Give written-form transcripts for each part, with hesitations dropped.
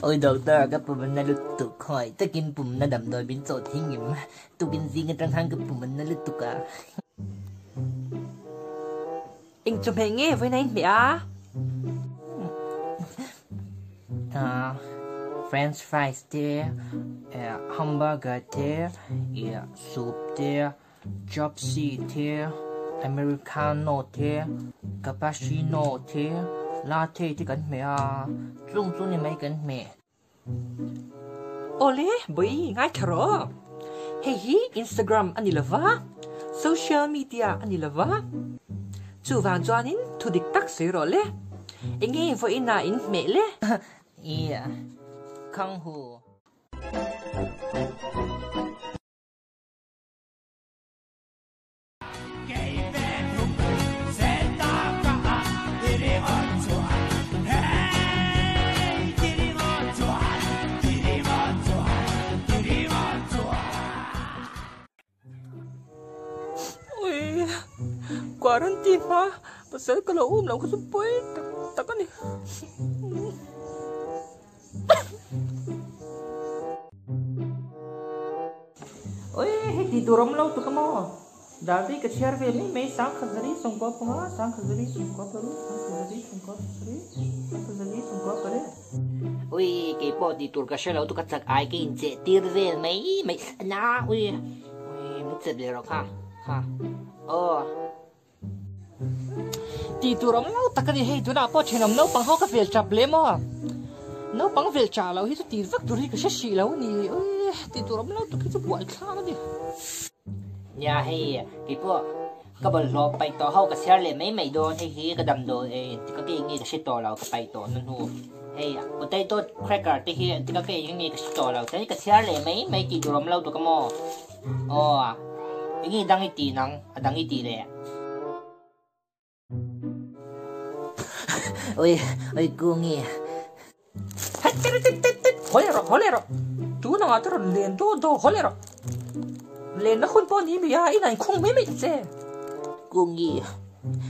ôi doctor cái bụng nó lụt tụt khỏi ta kinh bụng nó đầm đồi biến chỗ thiên nghiệm tu kinh gì ngay trong hang cái bụng nó lụt tụt à anh chụp hình nghe với anh mẹ French fries there, hamburger there, soup there, chopsy there, americano there, cappuccino there, latte thì cần mẹ chung chung thì mấy cần mẹ. Ole, boy, ngay karo. Hey, Instagram anh lava, social media anh lava. Chú vàng cho anh thu địch tắc xí rồi lẽ. Anh nghe với anh in mẹ lẽ. Yeah, không hù. Ôi, quarantine ha. Pasal kalau lang ko supoy, tak ni. Ôi, thì tụi rong lâu tụi cái mò. Dari cái chair về mấy sáng khazari song có phá, sáng khazari song có phá, sáng khazari song có phá, sáng khazari song có phá. Ui, cái bộ đi tour cái xe lâu tụi cái chắc ai cái in chế tiền về mấy na, ui, mấy chế về rồi ha, Thì tụi rong lâu tak cái hay tụi nào bỏ chuyện làm lâu bằng họ cái việc chập lem à. Lâu bằng việc trả lâu thì tụi vắt tụi cái xe lâu ni, ôi, thì tụi rong lâu tụi cái buổi khang đi. nhà hay cái bộ cái bộ lò bay to hậu cái xe lên mấy đồ hay cái đầm đồ cái nghe cái xe to lâu cái bay to nó nu hay potato cracker thì cái nghe cái xe to lâu cái xe lên mấy cái tụi rong lâu tụi cái mò cái đang cái tì năng đang cái tì lẹ ôi cô nghe Holero. Chú nào tao liền đồ holero. Liền nó khôn pon hiểm ya, này không mấy chứ. cô nghe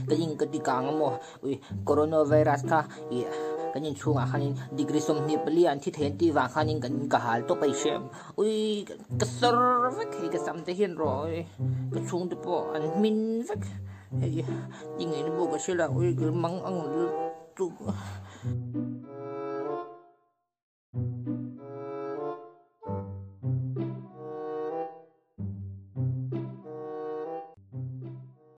cái gì cái đi càng mà ôi coronavirus ka cái gì chung à khăn degree som ni beli anh thì thấy thì vàng khăn cái hal to bay xem ôi cái sờ vắt cái sam thế hiện rồi cái chung thì bỏ anh min vắt hay gì người nó buộc cái xe là ôi cái măng ăn tu